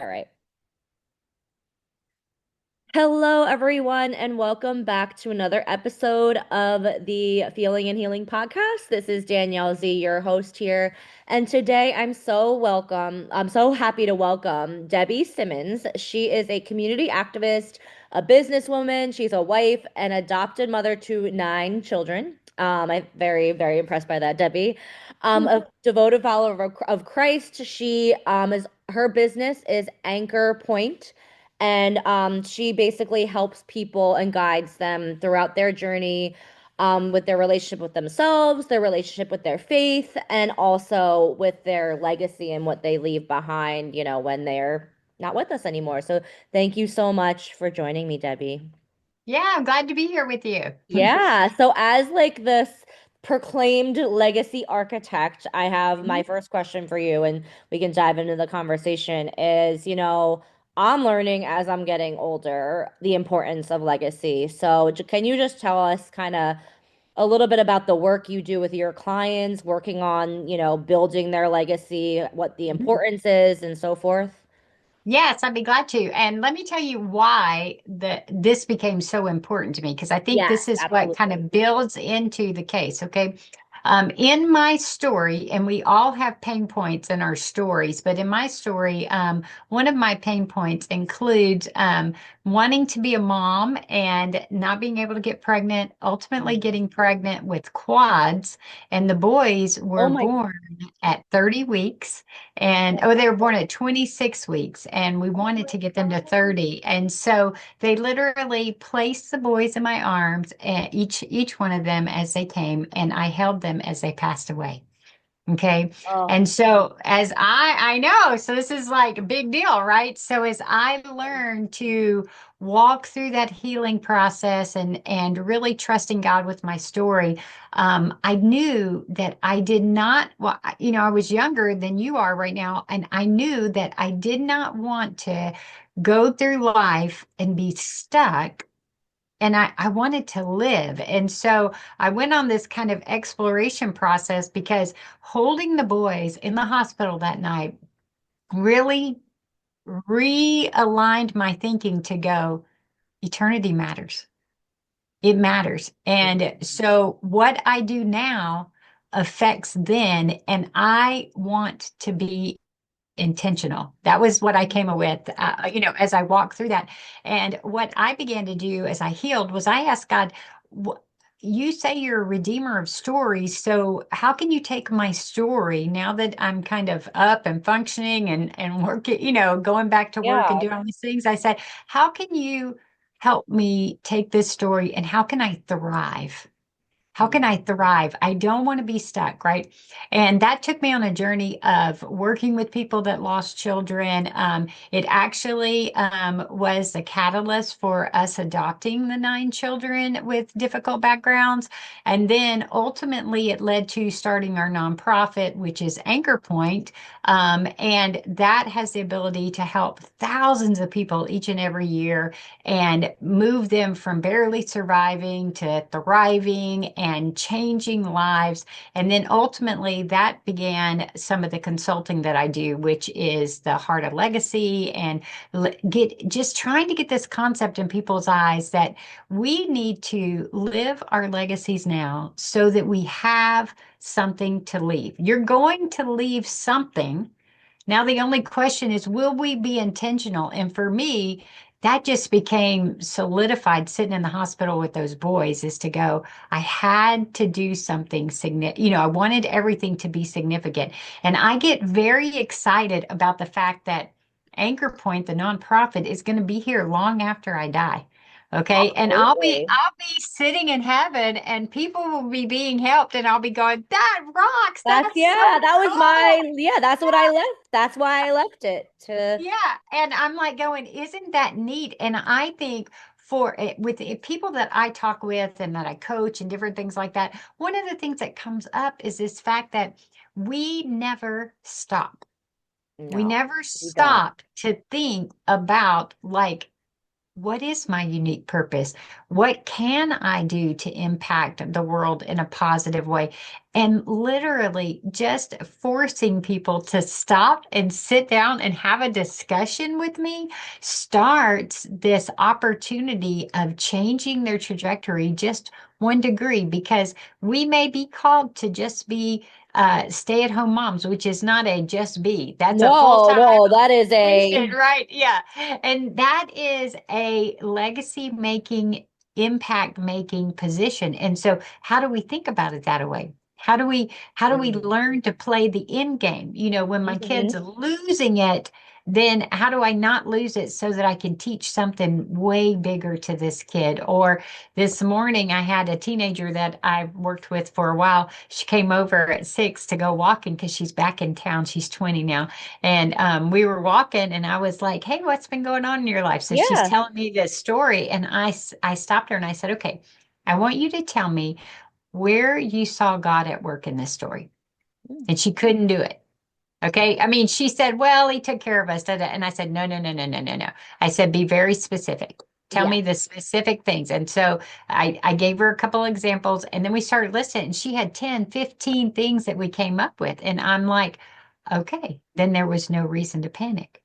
All right. Hello, everyone, and welcome back to another episode of the Feeling and Healing podcast. This is Danielle Z, your host here. And today I'm so happy to welcome Debbie Simmons. She is a community activist, a businesswoman. She's a wife, and adopted mother to 9 children. I'm very, very impressed by that, Debbie. A devoted follower of Christ. Her business is Anchor Point, and she basically helps people and guides them throughout their journey, with their relationship with themselves, their relationship with their faith, and also with their legacy and what they leave behind, when they're not with us anymore. So thank you so much for joining me, Debbie. Yeah, I'm glad to be here with you. Yeah. So as like this proclaimed legacy architect, I have my Mhm. first question for you, and we can dive into the conversation is, I'm learning as I'm getting older the importance of legacy. So can you just tell us kind of a little bit about the work you do with your clients, working on, building their legacy, what the Mhm. importance is, and so forth? Yes, I'd be glad to. And let me tell you why this became so important to me, because I think Yes, this is what kind absolutely. of builds into the case. Okay. In my story, and we all have pain points in our stories, but in my story, one of my pain points includes wanting to be a mom and not being able to get pregnant, ultimately Mm. getting pregnant with quads. And the boys Oh were my born at 30 weeks. And oh, they were born at 26 weeks, and we wanted to get them to God. 30. And so they literally placed the boys in my arms, each one of them as they came, and I held them as they passed away. Okay. Oh, And so as I know, so this is like a big deal, right? So as I learned to walk through that healing process and really trusting God with my story, I knew that I did not, well, I was younger than you are right now, and I knew that I did not want to go through life and be stuck, and I wanted to live. And so I went on this kind of exploration process, because holding the boys in the hospital that night really realigned my thinking to go, eternity matters. It matters. And so what I do now affects then, and I want to be intentional. That was what I came up with, as I walked through that. And what I began to do as I healed was I asked God, you say you're a redeemer of stories. So how can you take my story now that I'm kind of up and functioning and working, going back to work and yeah. doing all these things? I said, how can you help me take this story, and how can I thrive? How can I thrive? I don't want to be stuck, right? And that took me on a journey of working with people that lost children. It actually was the catalyst for us adopting the 9 children with difficult backgrounds. And then ultimately, it led to starting our nonprofit, which is Anchor Point. And that has the ability to help thousands of people each and every year and move them from barely surviving to thriving and changing lives. And then ultimately, that began some of the consulting that I do, which is the Heart of Legacy, and get just trying to get this concept in people's eyes that we need to live our legacies now so that we have something to leave. You're going to leave something. Now, the only question is, will we be intentional? And for me, that just became solidified sitting in the hospital with those boys, is to go, I had to do something significant. I wanted everything to be significant. And I get very excited about the fact that Anchor Point, the nonprofit, is going to be here long after I die. Okay. And I'll be Absolutely. I'll be sitting in heaven, and people will be being helped, and I'll be going, that rocks. That's That's so yeah, that was cool. that's what I left. That's why I left it to. Yeah, and I'm like going, isn't that neat? And I think for it, with the people that I talk with and that I coach and different things like that, one of the things that comes up is this fact that we never stop. We No, never we don't. stop to think about, like, what is my unique purpose? What can I do to impact the world in a positive way? And literally just forcing people to stop and sit down and have a discussion with me starts this opportunity of changing their trajectory just 1 degree, because we may be called to just be stay-at-home moms, which is not a just be. That's a No, full-time no, that is position, a right? Yeah. And that is a legacy making, impact making position. And so how do we think about it that way? How do we mm, learn to play the end game? When my kid's mhm. losing it, then how do I not lose it so that I can teach something way bigger to this kid? Or this morning I had a teenager that I worked with for a while. She came over at 6 to go walking because she's back in town. She's 20 now. And we were walking, and I was like, "Hey, what's been going on in your life?" So she's Yeah. telling me this story, and I stopped her and I said, "Okay, I want you to tell me where you saw God at work in this story." Mm. And she couldn't do it. Okay. I mean, she said, "Well, he took care of us." Da, da. And I said, "No, no, no, no, no, no, no." I said, "Be very specific. Tell Yeah. me the specific things." And so I gave her a couple examples, and then we started listening, and she had 10, 15 things that we came up with. And I'm like, okay, then there was no reason to panic,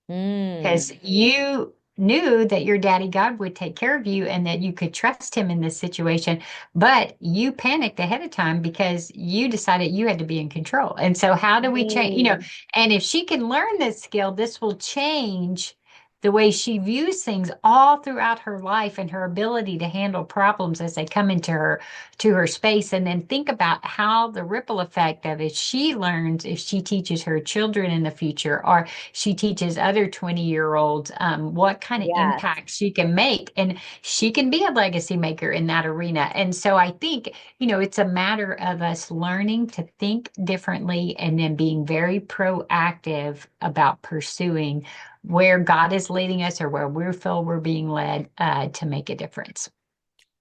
Mm. because you knew that your daddy God would take care of you and that you could trust him in this situation, but you panicked ahead of time because you decided you had to be in control. And so, how do we change? Mm. And if she can learn this skill, this will change the way she views things all throughout her life, and her ability to handle problems as they come into her to her space. And then think about how the ripple effect of it, she learns if she teaches her children in the future, or she teaches other 20-year-olds what kind of Yes. impact she can make. And she can be a legacy maker in that arena. And so I think, it's a matter of us learning to think differently, and then being very proactive about pursuing where God is leading us, or where we feel we're being led to make a difference.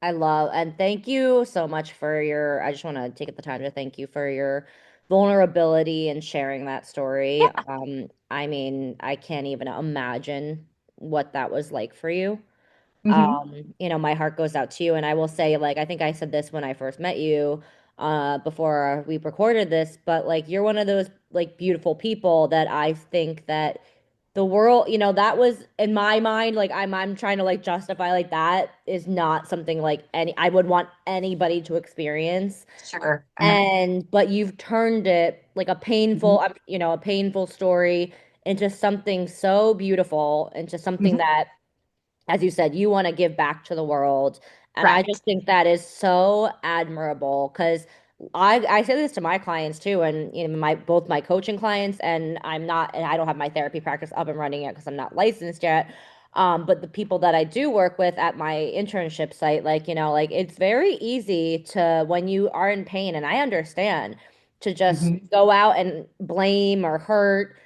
I love and thank you so much for your I just want to take the time to thank you for your vulnerability and sharing that story. I mean, I can't even imagine what that was like for you. Hmm. My heart goes out to you. And I will say, like, I think I said this when I first met you, before we recorded this, but like you're one of those like beautiful people that I think that the world, that was in my mind, like I'm trying to like justify like that is not something like any I would want anybody to experience. Sure. And but you've turned it like a Hmm. painful, a painful story into something so beautiful, into something Hmm. that, as you said, you want to give back to the world. And I Right. just think that is so admirable because I say this to my clients too, and my both my coaching clients, and I don't have my therapy practice up and running yet because I'm not licensed yet. But the people that I do work with at my internship site, like, like it's very easy to, when you are in pain, and I understand, to just Hmm. go out and blame or hurt.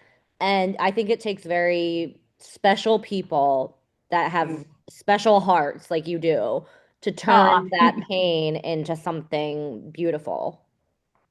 And I think it takes very special people that have special hearts like you do to Oh. turn that pain into something beautiful.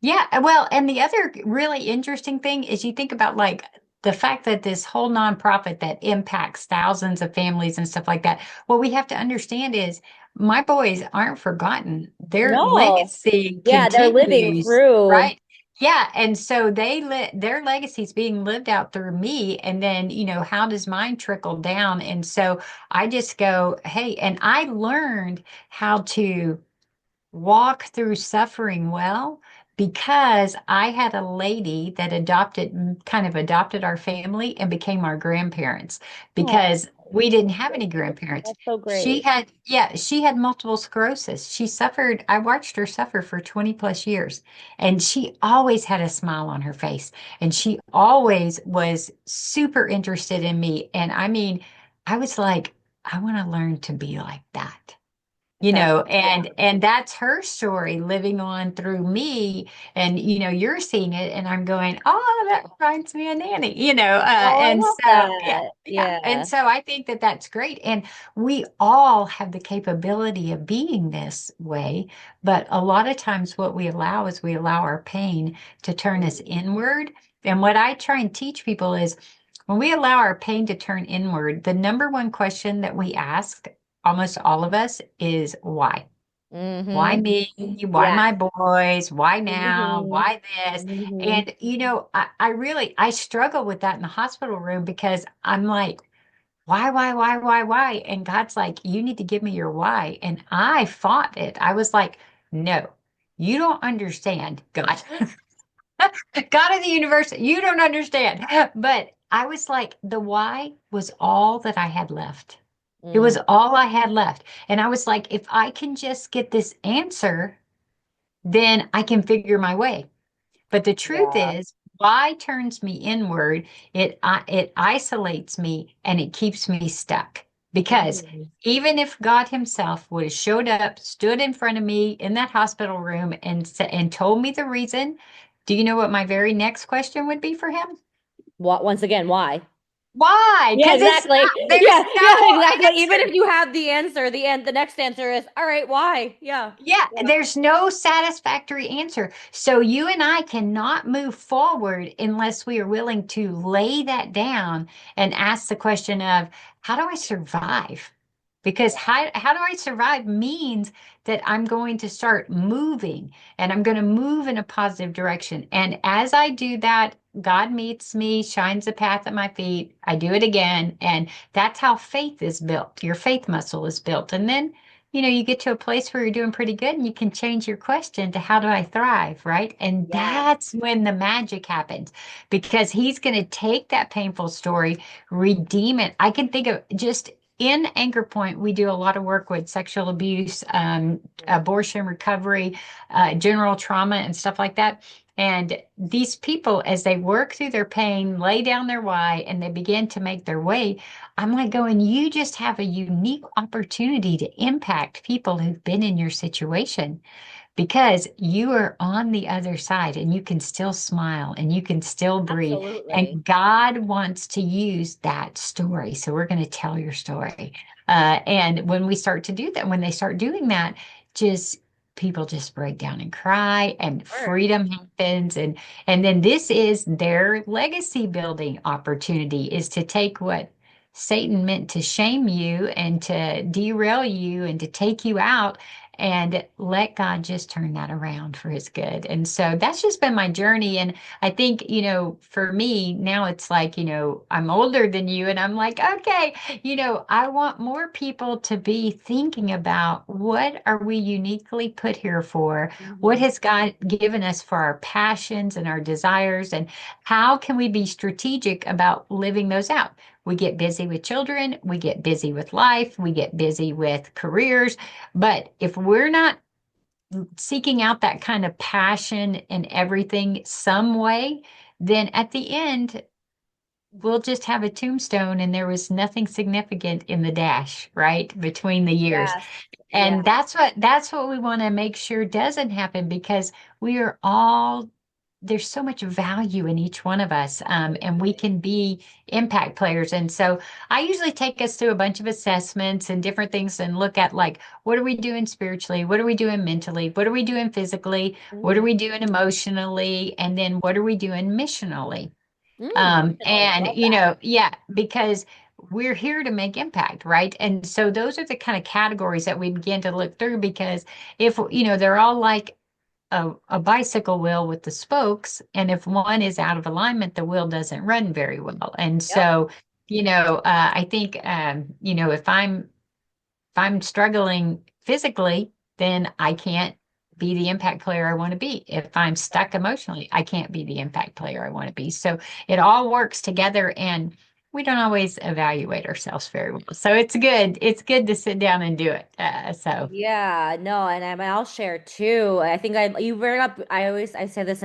Yeah, well, and the other really interesting thing is, you think about like the fact that this whole nonprofit that impacts thousands of families and stuff like that. What we have to understand is my boys aren't forgotten. Their No. legacy Yeah, they're living continues, through. right? Yeah, and so their legacy is being lived out through me, and then, how does mine trickle down? And so I just go, hey, and I learned how to walk through suffering well, because I had a lady that kind of adopted our family and became our grandparents, Oh, because we didn't have any grandparents. that's so great. Yeah, she had multiple sclerosis. I watched her suffer for 20 plus years, and she always had a smile on her face, and she always was super interested in me. And I mean, I was like, I want to learn to be like that. That's And that's her story living on through me. And you're seeing it, and I'm going, "Oh, that reminds me of Nanny," Oh, I and love so yeah, that. yeah. And Yeah. so I think that that's great, and we all have the capability of being this way. But a lot of times what we allow is, we allow our pain to turn us inward. And what I try and teach people is, when we allow our pain to turn inward, the number one question that we ask, almost all of us, is why? Why Mm-hmm. me? Why Yes. my boys? Why now? Mm-hmm. Why this? Mm-hmm. And I really I struggle with that in the hospital room because I'm like, why? And God's like, you need to give me your why. And I fought it. I was like, no, you don't understand, God. God of the universe, you don't understand. But I was like, the why was all that I had left. It Mm. was all I had left. And I was like, if I can just get this answer, then I can figure my way. But the truth Yeah. is, why turns me inward? It isolates me and it keeps me stuck. Because Mm. even if God Himself would have showed up, stood in front of me in that hospital room and told me the reason, do you know what my very next question would be for Him? What, once again, why? Why? Yeah, Because it's exactly. not, there's Yeah, no exactly. Even if answer. you have the answer, the next answer is, all right, why? Yeah. Yeah, Yeah. there's no satisfactory answer. So you and I cannot move forward unless we are willing to lay that down and ask the question of, how do I survive? Because how do I survive means that I'm going to start moving and I'm going to move in a positive direction. And as I do that, God meets me, shines the path at my feet. I do it again. And that's how faith is built. Your faith muscle is built. And then you get to a place where you're doing pretty good and you can change your question to how do I thrive, right? And Yeah. that's when the magic happens because he's going to take that painful story, redeem it. I can think of just in Anchor Point, we do a lot of work with sexual abuse, abortion recovery, general trauma, and stuff like that. And these people, as they work through their pain, lay down their why, and they begin to make their way, I'm like going, you just have a unique opportunity to impact people who've been in your situation because you are on the other side and you can still smile and you can still breathe. Absolutely. And God wants to use that story. So we're going to tell your story. And when we start to do that, when they start doing that, just people just break down and cry and Sure. freedom happens and then this is their legacy building opportunity is to take what Satan meant to shame you and to derail you and to take you out and let God just turn that around for his good. And so that's just been my journey. And I think, for me, now it's like, I'm older than you, and I'm like, okay, I want more people to be thinking about what are we uniquely put here for? What Hmm. has God given us for our passions and our desires? And how can we be strategic about living those out? We get busy with children, we get busy with life, we get busy with careers. But if we're not seeking out that kind of passion in everything some way, then at the end, we'll just have a tombstone and there was nothing significant in the dash, right? Between the years. Yes. Yeah. And that's what we want to make sure doesn't happen because we are all there's so much value in each one of us, and we Absolutely. can be impact players. And so I usually take us through a bunch of assessments and different things and look at like, what are we doing spiritually? What are we doing mentally? What are we doing physically? What are Mm. we doing emotionally? And then what are we doing missionally? Missionally. And Love that. yeah, because we're here to make impact, right? And so those are the kind of categories that we begin to look through because if, they're all like a bicycle wheel with the spokes, and if one is out of alignment, the wheel doesn't run very well. And Yep. so, I think, if I'm struggling physically, then I can't be the impact player I want to be. If I'm stuck emotionally, I can't be the impact player I want to be. So it all works together and we don't always evaluate ourselves very well. So it's good. It's good to sit down and do it. Yeah, no, and I'll share too. I think you bring up. I said this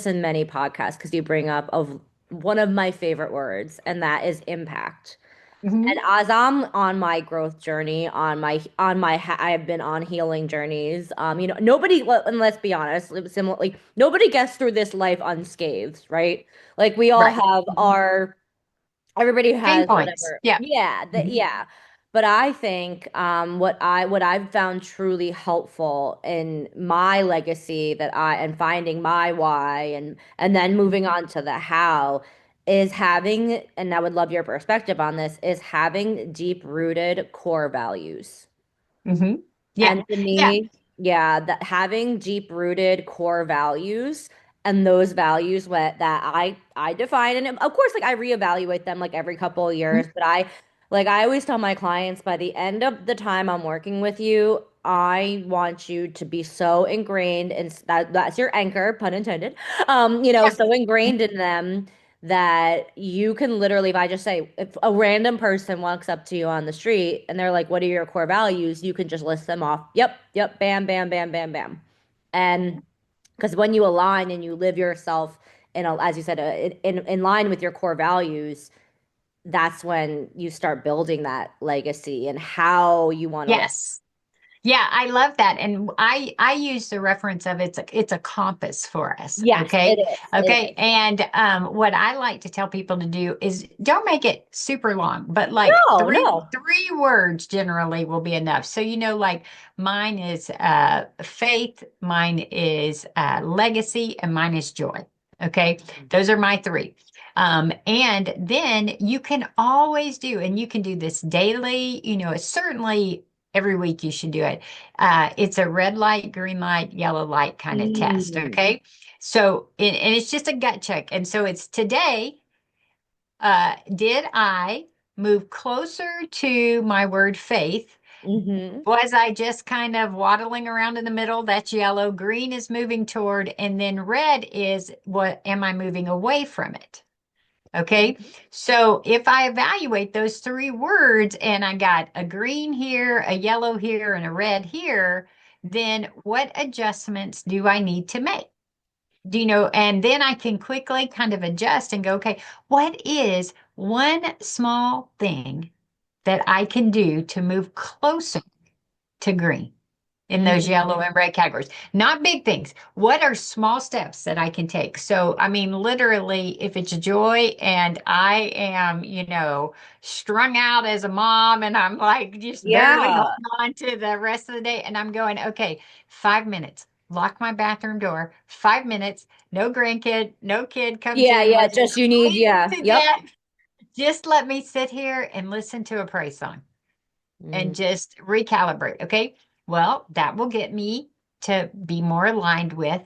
in many podcasts because you bring up of one of my favorite words, and that is impact. And Mhm. as I'm on my growth journey, I have been on healing journeys. And let's be honest, similarly, nobody gets through this life unscathed, right? Like we all Right. have Mhm. our everybody Pain has points. whatever. Yeah. Yeah, Mhm. yeah. But I think what I've found truly helpful in my legacy that I and finding my why and then moving on to the how is having, and I would love your perspective on this, is having deep-rooted core values. Hmm. Yeah. And to Yeah. me, yeah, that having deep-rooted core values and those values that I define, and of course, like I reevaluate them like every couple of years, but I always tell my clients by the end of the time I'm working with you, I want you to be so ingrained, and that's your anchor, pun intended. Yeah. So ingrained in them that you can literally, if I just say, if a random person walks up to you on the street and they're like, "What are your core values?" You can just list them off. Yep, yep, bam, bam, bam, bam, bam. And because when you align and you live yourself as you said, in line with your core values, that's when you start building that legacy and how you want to live. Yes. Yeah, I love that. And I use the reference of it's a compass for us. Yes, it Okay. is. It Okay. is. And what I like to tell people to do is don't make it super long, but like No, three no. three words generally will be enough. So like mine is faith, mine is legacy, and mine is joy. Okay. Those are my three. And then you can always do, and you can do this daily, it's certainly every week you should do it. It's a red light, green light, yellow light kind of test. Mm. Okay. So, and it's just a gut check. And so it's today, did I move closer to my word faith? Hmm. Was I just kind of waddling around in the middle? That's yellow. Green is moving toward, and then red is what am I moving away from it? Okay. So if I evaluate those three words and I got a green here, a yellow here, and a red here, then what adjustments do I need to make? And then I can quickly kind of adjust and go, okay, what is one small thing that I can do to move closer to green in those Mm. yellow and red categories? Not big things. What are small steps that I can take? So, I mean, literally, if it's joy and I am, strung out as a mom and I'm like just barely Yeah. holding on to the rest of the day, and I'm going, okay, 5 minutes. Lock my bathroom door. 5 minutes. No grandkid, no kid comes Yeah, in. yeah. Let's Just you need, bleed yeah. to Yep. death. Just let me sit here and listen to a praise song Mm. and just recalibrate. Okay. Well, that will get me to be more aligned with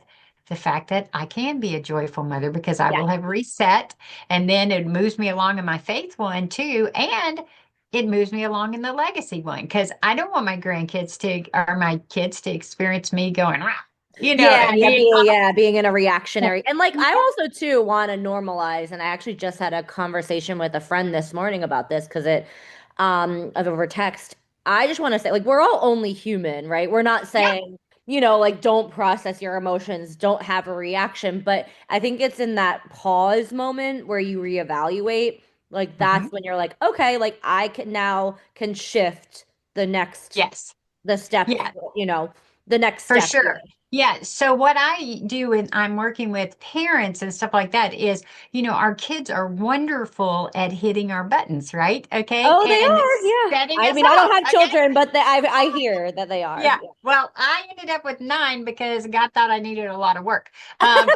the fact that I can be a joyful mother because I Yeah. will have reset. And then it moves me along in my faith one too. And it moves me along in the legacy one because I don't want my grandkids to, or my kids to experience me going, "Rah," Yeah, and yeah, being, being in a reactionary. And like I yeah. also too want to normalize, and I actually just had a conversation with a friend this morning about this because it of over text. I just want to say like we're all only human, right? We're not Yeah. saying, like don't process your emotions, don't have a reaction, but I think it's in that pause moment where you reevaluate, like Mhm. that's when you're like, okay, like I can shift the next Yes. the step, Yeah. you know, the next For step here. sure. Yeah. So what I do when I'm working with parents and stuff like that is, our kids are wonderful at hitting our buttons, right? Okay. Oh, they And are. Yeah. setting I us mean, I don't up. have Okay. children, but I hear that they are. Yeah. Well, I ended up with 9 because God thought I needed a lot of work. Yeah.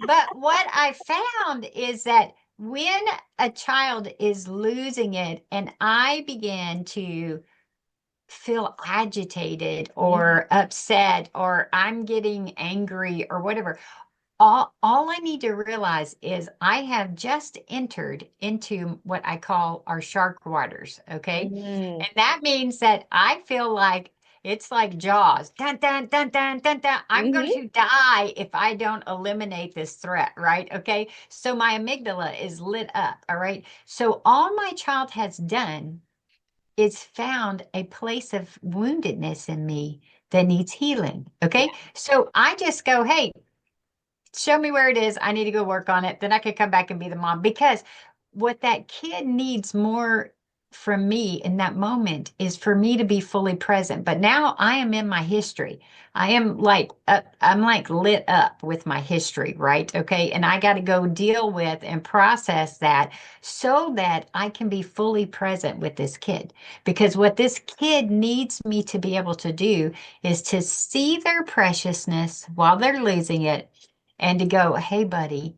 But what I found is that when a child is losing it and I began to feel agitated Mhm. or upset or I'm getting angry or whatever, all I need to realize is I have just entered into what I call our shark waters, okay? Mhm. And that means that I feel like it's like Jaws. Dun, dun, dun, dun, dun, dun. I'm going Mhm. to die if I don't eliminate this threat, right? Okay. So my amygdala is lit up, all right? So all my child has done is found a place of woundedness in me that needs healing. Yeah. Okay. So I just go, hey, show me where it is. I need to go work on it. Then I could come back and be the mom. Because what that kid needs more from me in that moment is for me to be fully present. But now I am in my history. I am like I'm like lit up with my history, right? Okay. And I got to go deal with and process that so that I can be fully present with this kid. Because what this kid needs me to be able to do is to see their preciousness while they're losing it and to go, hey, buddy,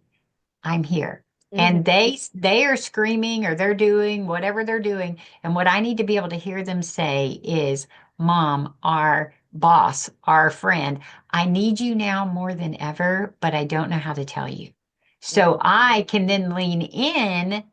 I'm here. and Mm-hmm. they are screaming or they're doing whatever they're doing. And what I need to be able to hear them say is, Mom, our boss, our friend, I need you now more than ever, but I don't know how to tell you. So I can then lean in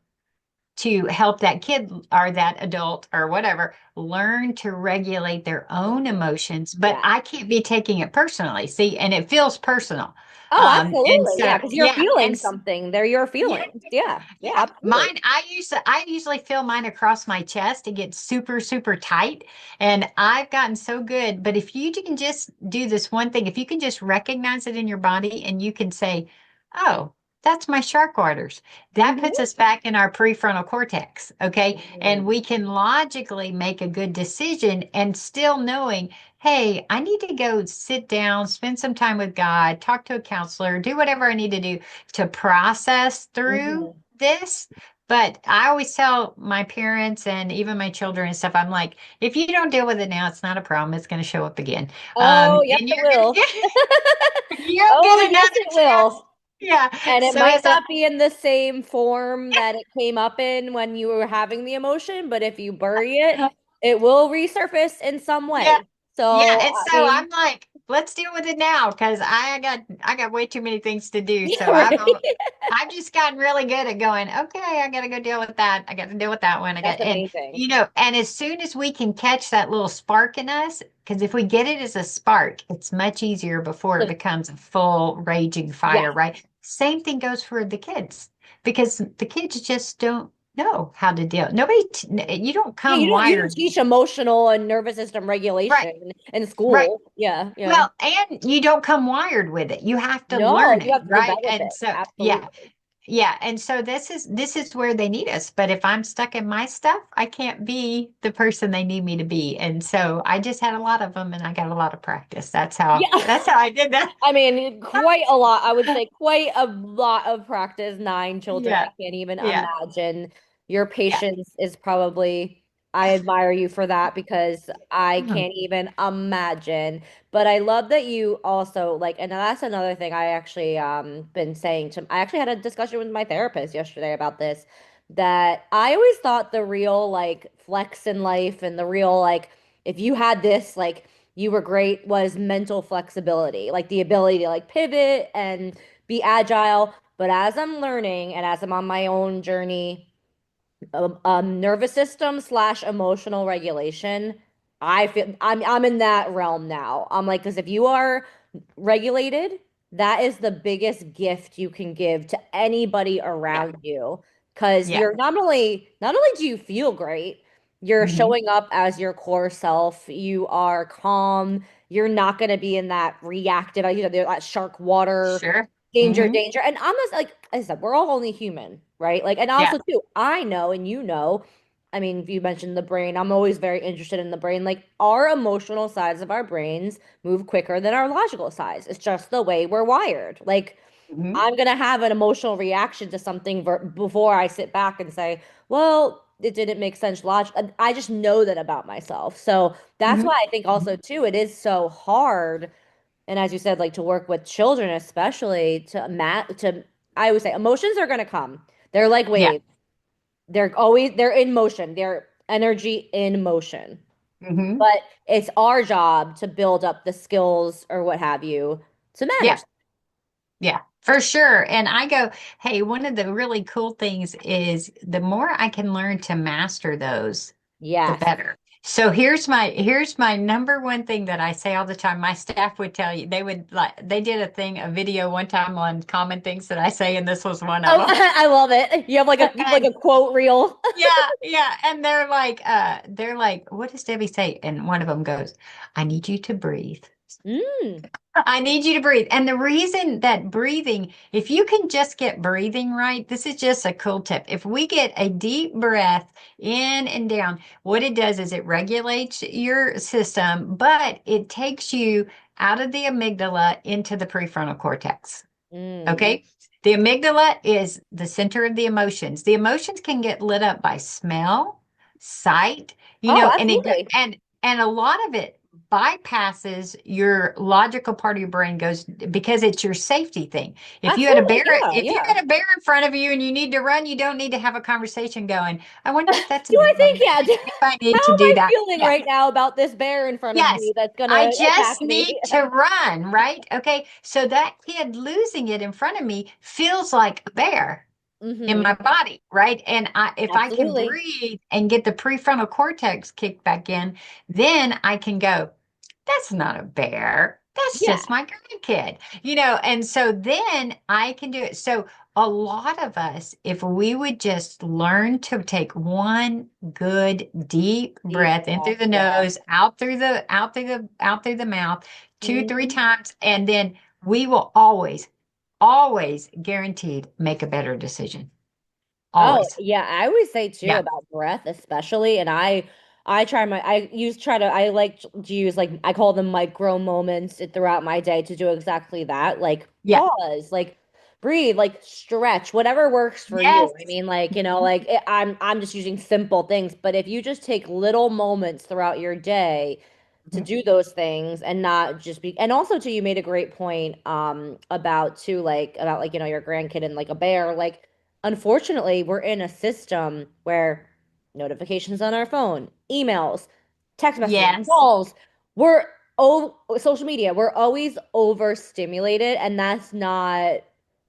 to help that kid or that adult or whatever learn to regulate their own Mm-hmm. emotions, but Yeah. I can't be taking it personally. See, and it feels personal. Oh, And absolutely. Yeah, so, because you're yeah, feeling something. They're your yeah, feelings. Yeah. Yeah, yeah. absolutely. Mine, I usually feel mine across my chest. It gets super, super tight. And I've gotten so good. But if you can just do this one thing, if you can just recognize it in your body and you can say, oh, that's my shark waters. That puts Mm-hmm. us back in our prefrontal cortex. Okay. And Mm-hmm. we can logically make a good decision and still knowing, hey, I need to go sit down, spend some time with God, talk to a counselor, do whatever I need to do to process through Mm-hmm. this. But I always tell my parents and even my children and stuff, I'm like, if you don't deal with it now, it's not a problem. It's going to show up again. Oh, yep, And it you're going to will. get, you'll Oh, get yes, another it chance. will. Yeah. And it So might as a, not be in the same form that it came up in when you were having the emotion, but if you bury it, it will resurface in some yeah. way. So, Yeah, and I so mean, I'm like, let's deal with it now because I got way too many things to do. yeah, So right. I've just gotten really good at going, okay, I got to go deal with that. I got to deal with that one. That's And amazing. and as soon as we can catch that little spark in us, because if we get it as a spark, it's much easier before it So, becomes a full raging yeah. fire, right? Same thing goes for the kids because the kids just don't know how to deal. You don't Yeah, come you don't wired, teach emotional and nervous system right? regulation in Right. school. Yeah, yeah. Well, and you don't come wired with it. You have to No, learn you it, have to right? develop And it. so, yeah, Absolutely. yeah. And so this is where they need us. But if I'm stuck in my stuff, I can't be the person they need me to be. And so I just had a lot of them, and I got a lot of practice. That's how Yeah. that's how I did that. I mean, quite a lot. I would say quite a lot of practice. 9 children. I Yeah, can't even yeah, imagine. Your yeah. patience is probably, I admire you for that because I Mhm. can't even imagine. But I love that you also like, and that's another thing I actually been saying to, I actually had a discussion with my therapist yesterday about this, that I always thought the real like flex in life and the real like, if you had this like you were great was mental flexibility, like the ability to like pivot and be agile. But as I'm learning and as I'm on my own journey, nervous system slash emotional regulation, I feel I'm in that realm now. I'm like, because if you are regulated, that is the biggest gift you can give to anybody Yeah, around you. Because yeah. you're not only do you feel great, you're Hmm. showing up as your core self. You are calm. You're not going to be in that reactive, that shark water Sure. danger, Hmm. danger. And I'm just like I said, we're all only human, right? Like, and Yeah. also too, I know and you know, I mean, you mentioned the brain. I'm always very interested in the brain. Like our emotional sides of our brains move quicker than our logical sides. It's just the way we're wired. Like Hmm. I'm gonna have an emotional reaction to something before I sit back and say, well, it didn't make sense logic. I just know that about myself. So that's Hmm. why I think also too, it is so hard and as you said, like to work with children, especially I always say emotions are going to come. They're like Yeah. waves. They're in motion. They're energy in motion. Hmm. But it's our job to build up the skills or what have you to Yeah. manage. Yeah, for sure. And I go, hey, one of the really cool things is the more I can learn to master those, the Yes. better. So here's my number one thing that I say all the time. My staff would tell you, they did a video one time on common things that I say, and this was one of Oh, them. I love it. You have like a And quote reel. yeah, yeah. And they're like, what does Debbie say? And one of them goes, I need you to breathe. Mm. I need you to breathe. And the reason that breathing, if you can just get breathing right, this is just a cool tip. If we get a deep breath in and down, what it does is it regulates your system, but it takes you out of the amygdala into the prefrontal cortex. Mm. Okay. The amygdala is the center of the emotions. The emotions can get lit up by smell, sight, Oh, and absolutely. and a lot of it bypasses your logical part of your brain goes because it's your safety thing. Absolutely. Yeah, If you yeah. had a bear in front of you and you need to run, you don't need to have a conversation going, I wonder if that's a Do good I think, idea. yeah, If I how need to am do I that. feeling Yeah. right now about this bear in front of Yes. me that's I gonna attack just me? need to run, right? Okay. So that kid losing it in front of me feels like a bear in Mm-hmm. my body, right? And if I can Absolutely. breathe and get the prefrontal cortex kicked back in, then I can go, that's not a bear. That's Yeah. just my grandkid, and so then I can do it. So a lot of us, if we would just learn to take one good deep Deep breath in through breath. the Yeah. nose, out through the mouth, two, three Hmm. times, and then we will always guaranteed make a better decision. Oh, Always. yeah, I always say too Yeah. about breath, especially, and I like to use like I call them micro moments throughout my day to do exactly that. Like Yeah. pause, like breathe, like stretch, whatever works for you. I Yes. mean, like, Mhm. like I'm just using simple things, but if you just take little moments throughout your day to Mhm. do those things and not just be, and also too, you made a great point about too, like about like, your grandkid and like a bear, like unfortunately, we're in a system where notifications on our phone, emails, text messages, Yes. calls, social media, we're always overstimulated, and that's not.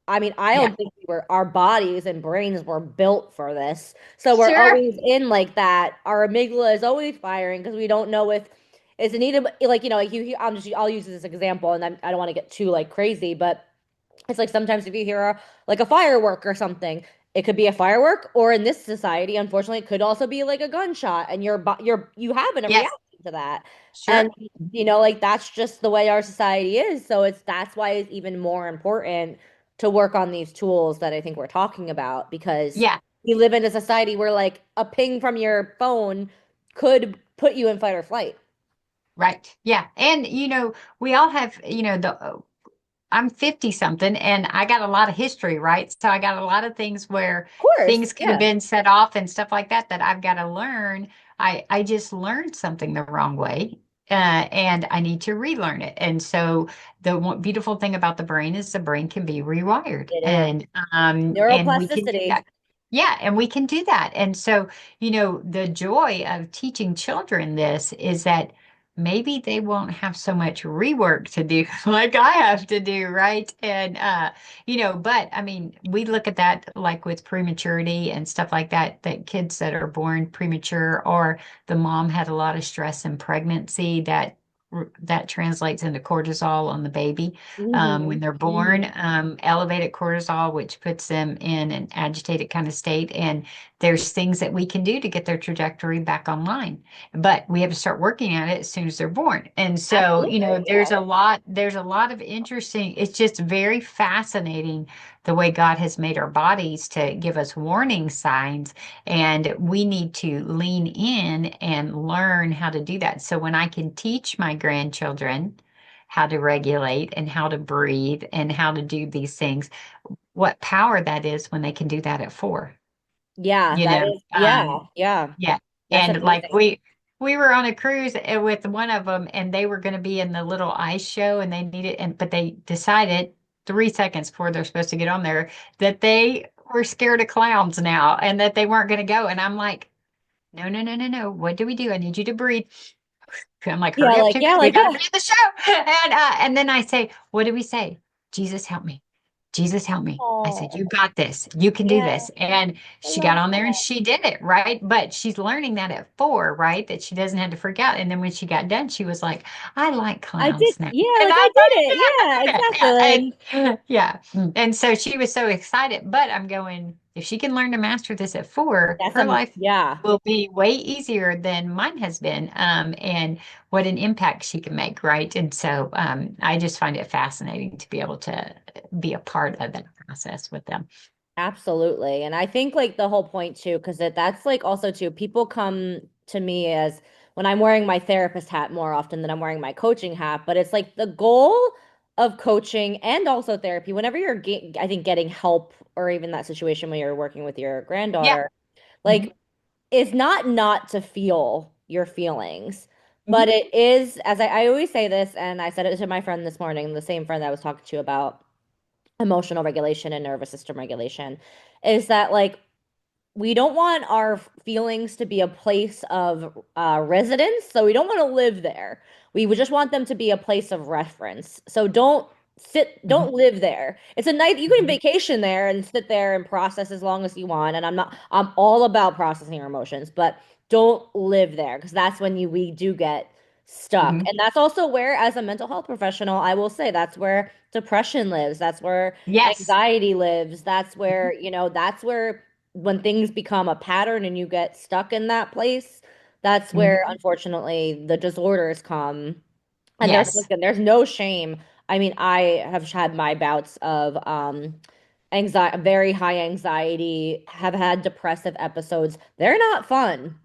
I mean, I Yeah. don't think our bodies and brains were built for this. So we're Sure. always in like that. Our amygdala is always firing because we don't know if it's a need, like, like I'll use this example, and I don't want to get too like crazy, but it's like sometimes if you hear like a firework or something, it could be a firework, or in this society, unfortunately, it could also be like a gunshot, and you have a Yes. reaction to that, and Sure. Mhm. like that's just the way our society is. So that's why it's even more important to work on these tools that I think we're talking about because Yeah. we live in a society where like a ping from your phone could put you in fight or flight. Right. Yeah. And, we all have, I'm 50 something and I got a lot of history, right? So I got a lot of things where Of course, things could have yeah. been set off and stuff like that that I've got to learn. I just learned something the wrong way. And I need to relearn it. And so the one beautiful thing about the brain is the brain can be rewired, It is and we can do neuroplasticity. that. Yeah, and we can do that. And so, the joy of teaching children this is that maybe they won't have so much rework to do like I have to do, right? And but I mean, we look at that like with prematurity and stuff like that, that kids that are born premature or the mom had a lot of stress in pregnancy that translates into cortisol on the baby when Hmm. they're born, Hmm. elevated cortisol, which puts them in an agitated kind of state. And there's things that we can do to get their trajectory back online, but we have to start working at it as soon as they're born. And so, Absolutely. Yeah. there's a lot of interesting, it's just very fascinating the way God has made our bodies to give us warning signs. And we need to lean in and learn how to do that. So when I can teach my grandchildren how to regulate and how to breathe and how to do these things, what power that is when they can do that at 4, Yeah, you that know? is, yeah, yeah. Yeah. That's And like amazing. we were on a cruise with one of them and they were going to be in the little ice show and they needed but they decided 3 seconds before they're supposed to get on there that they were scared of clowns now and that they weren't going to go. And I'm like, no, no, no, no, no. What do we do? I need you to breathe. I'm like, Yeah, hurry up, like, chicken. yeah, We like, got to yeah. be in the show. And then I say, what do we say? Jesus, help me. Jesus, help me. I said, Oh, you got this. You can do yeah, this. And I she got love on there and that. she did it, right? But she's learning that at 4, right? That she doesn't have to freak out. And then when she got done, she was like, I like I did, clowns now. yeah, And like I I'm did like, it. yeah, Yeah, I did it. exactly. Yeah. Like, Yeah. And so she was so excited. But I'm going, if she can learn to master this at 4, that's her life yeah, will be way easier than mine has been. And what an impact she can make, right? And so I just find it fascinating to be able to be a part of that process with them. absolutely. And I think like the whole point too, because that's like also too, people come to me as when I'm wearing my therapist hat more often than I'm wearing my coaching hat, but it's like the goal of coaching and also therapy, whenever you're, I think, getting help or even that situation when you're working with your Yeah. granddaughter, Mhm. like, is not to feel your feelings, But Mhm. it is, as I always say this, and I said it to my friend this morning, the same friend that I was talking to about emotional regulation and nervous system regulation, is that like we don't want our feelings to be a place of residence, so we don't want to live there. We would just want them to be a place of reference. So Mhm. don't live there. It's a night you can Mhm. vacation there and sit there and process as long as you want. And I'm all about processing your emotions, but don't live there because that's when we do get stuck. Mhm. And that's also where, as a mental health professional, I will say that's where depression lives. That's where Yes. anxiety lives. That's Mhm. where, that's where when things become a pattern and you get stuck in that place, that's where Mhm. unfortunately the disorders come. And Yes. there's no shame. I mean, I have had my bouts of anxiety, very high anxiety, have had depressive episodes. They're not fun.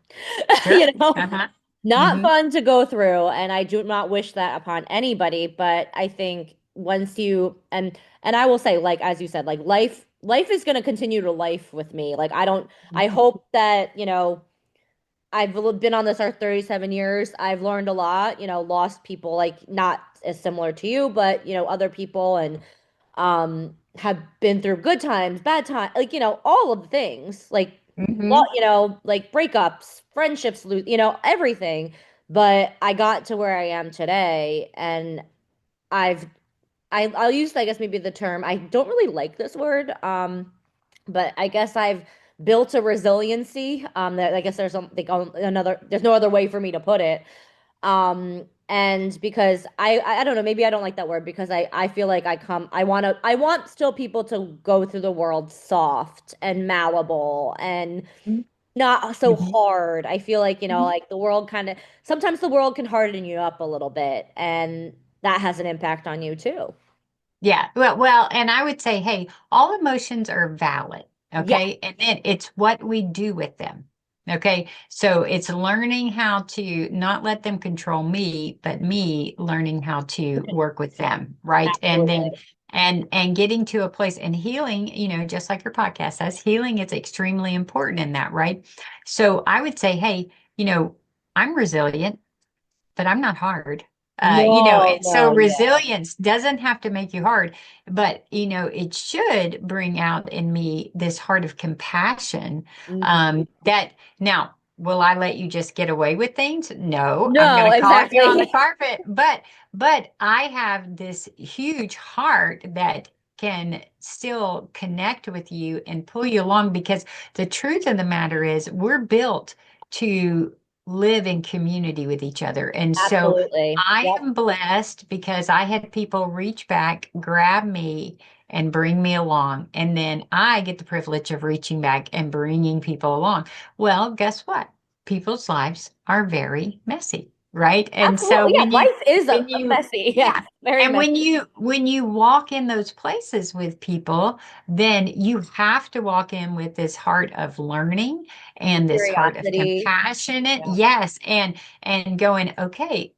Sure. You know, Uh-huh. not Hmm. fun to go through, and I do not wish that upon anybody, but I think once you and I will say, like as you said, like life is going to continue to life with me. Like I hope that, I've been on this earth 37 years. I've learned a lot, lost people, like not as similar to you, but other people, and have been through good times, bad times, like all of the things, like Hmm. like breakups, friendships, lose, everything. But I got to where I am today, and I've I'll use, I guess, maybe the term, I don't really like this word, but I guess I've built a resiliency, that I guess there's no other way for me to put it. And because I don't know, maybe I don't like that word because I feel like I want still people to go through the world soft and malleable and not so Hmm. hard. I feel like, like the world kind of sometimes the world can harden you up a little bit, and that has an impact on you too. Yeah. Well, and I would say, hey, all emotions are valid. Yeah. Okay. And then it's what we do with them. Okay. So it's learning how to not let them control me, but me learning how to work with them. Right. And then Absolutely. and getting to a place and healing, just like your podcast says, healing is extremely important in that, right? So I would say, hey, I'm resilient, but I'm not hard. No, And so no, yeah. resilience doesn't have to make you hard, but it should bring out in me this heart of compassion. Mhm. That now, will I let you just get away with things? No, I'm going No, to call you on the exactly. carpet, but I have this huge heart that can still connect with you and pull you along because the truth of the matter is we're built to live in community with each other. And so Absolutely. I Yep. am blessed because I had people reach back, grab me, and bring me along. And then I get the privilege of reaching back and bringing people along. Well, guess what? People's lives are very messy, right? And so Absolutely. Yeah, life is when a you, messy. yeah. Yeah, very And messy. when you walk in those places with people, then you have to walk in with this heart of learning and this heart of Curiosity. compassionate, Yeah. yes, and going, okay,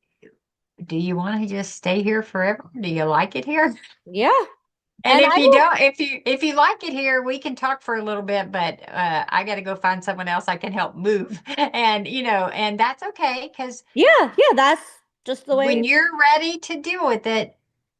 do you want to just stay here forever? Do you like it here? Yeah. And And if I you will, don't, if you like it here, we can talk for a little bit, but I got to go find someone else I can help move. And that's okay because yeah, yeah, that's just the when way. you're ready to deal with it,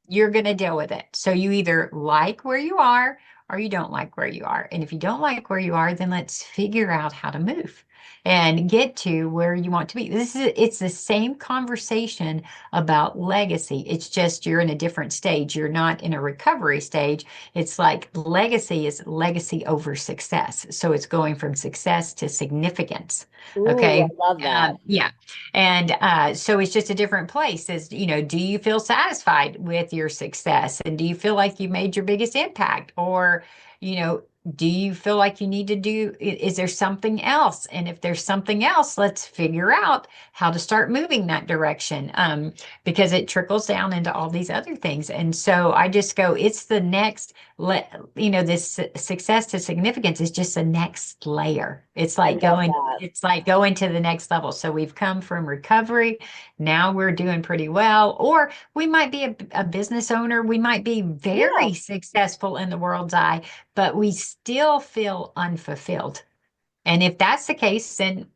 you're going to deal with it. So you either like where you are or you don't like where you are. And if you don't like where you are, then let's figure out how to move and get to where you want to be. It's the same conversation about legacy. It's just you're in a different stage. You're not in a recovery stage. It's like legacy is legacy over success. So it's going from success to significance. Ooh, I Okay. love that. Yeah. And so it's just a different place. Do you feel satisfied with your success? And do you feel like you made your biggest impact? Or, you know, do you feel like you need to is there something else? And if there's something else, let's figure out how to start moving that direction, because it trickles down into all these other things. And so I just go, it's the next, this success to significance is just the next layer. I love that. It's like going to the next level. So we've come from recovery. Now we're doing pretty well. Or we might be a business owner. We might be Yeah. very successful in the world's eye, but we still feel unfulfilled. And if that's the case, then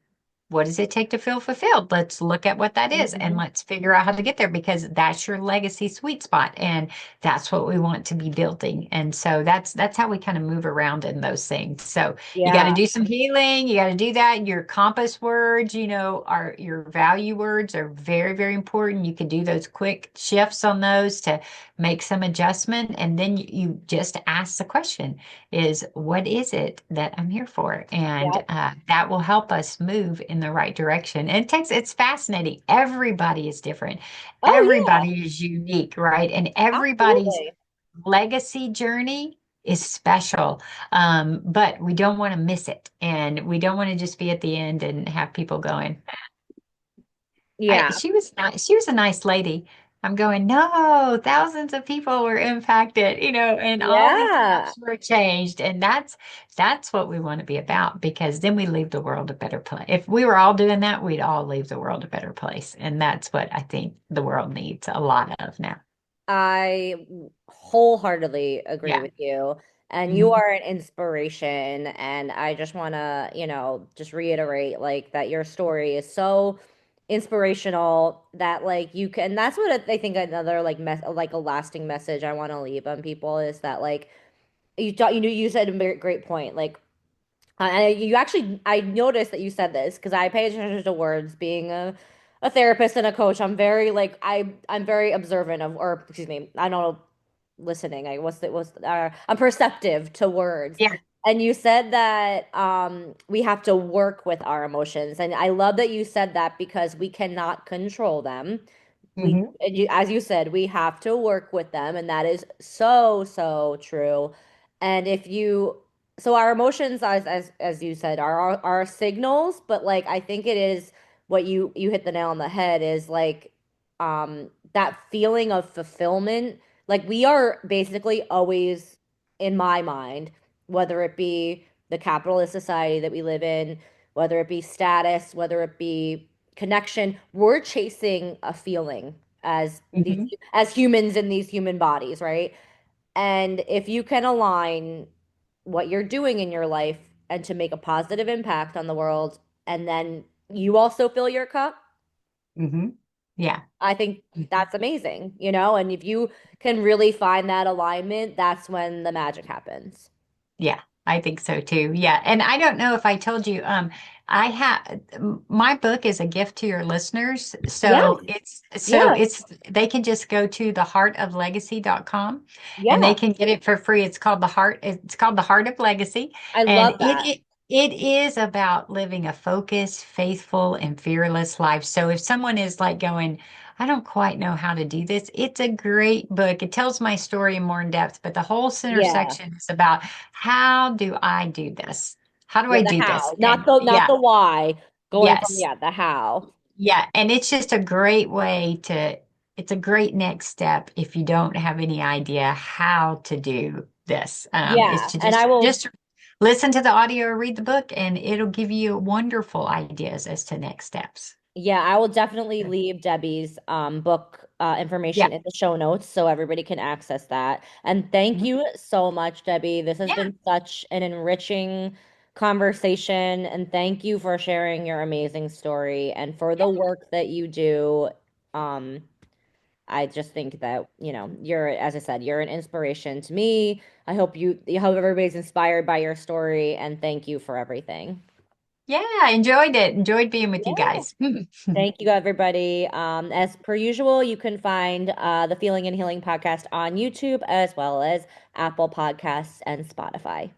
what does it take to feel fulfilled? Let's look at what that is and Mhm. let's figure out how to get there because that's your legacy sweet spot and that's what we want to be building. And so that's how we kind of move around in those things. So you got to Yeah. do some healing, you got to do that. Your compass words, are your value words are very, very important. You can do those quick shifts on those to make some adjustment and then you just ask the question is what is it that I'm here for? And Yep. that will help us move in the right direction. And it's fascinating. Everybody is different. Oh yeah, Everybody is unique, right? And everybody's absolutely. legacy journey is special. But we don't want to miss it. And we don't want to just be at the end and have people going, Yeah. she was nice. She was a nice lady. I'm going, no, thousands of people were impacted, and all these Yeah. lives were changed. And that's what we want to be about because then we leave the world a better place. If we were all doing that, we'd all leave the world a better place. And that's what I think the world needs a lot of now. I wholeheartedly agree Yeah. with you. And you Mhm. are an inspiration. And I just want to, just reiterate like that your story is so inspirational that like you can, that's what I think another like like a lasting message I want to leave on people is that like you said a great point. Like you actually, I noticed that you said this because I pay attention to words. Being a therapist and a coach, I'm very like I'm very observant of, or excuse me, I don't know, listening. I was I'm perceptive to words. Yeah. And you said that we have to work with our emotions, and I love that you said that because we cannot control them. Hmm. And you, as you said, we have to work with them, and that is so, so true. And if you, so our emotions, as you said, are signals, but like I think it is what you hit the nail on the head is like that feeling of fulfillment. Like we are basically always, in my mind, whether it be the capitalist society that we live in, whether it be status, whether it be connection, we're chasing a feeling as these Hmm. as humans in these human bodies, right? And if you can align what you're doing in your life and to make a positive impact on the world, and then you also fill your cup, Hmm. Yeah. I think that's amazing, And if you can really find that alignment, that's when the magic happens. Yeah, I think so too. Yeah. And I don't know if I told you, I have my book is a gift to your listeners. Yes, yes, They can just go to theheartoflegacy.com and they yeah. can get it for free. It's called The Heart of Legacy. I And love that. it is about living a focused, faithful, and fearless life. So if someone is like going, I don't quite know how to do this. It's a great book. It tells my story in more in depth, but the whole center Yeah. section is about how do I do this? How do Yeah, I the do this? how, And not yeah, the why. Going from, yes, yeah, the how. yeah. And it's just a great way to, it's a great next step if you don't have any idea how to do this. Is Yeah, to and I will, just listen to the audio or read the book, and it'll give you wonderful ideas as to next steps. yeah, I will definitely leave Debbie's book Yeah. information in the show notes so everybody can access that. And thank Mhm. you so much, Debbie. This has Yeah. been such an enriching conversation, and thank you for sharing your amazing story and for the work that you do. Um, I just think that, you're, as I said, you're an inspiration to me. I hope everybody's inspired by your story, and thank you for everything. Yeah, I enjoyed it. Enjoyed being with you Yeah. guys. Thank you, everybody. As per usual, you can find the Feeling and Healing podcast on YouTube as well as Apple Podcasts and Spotify.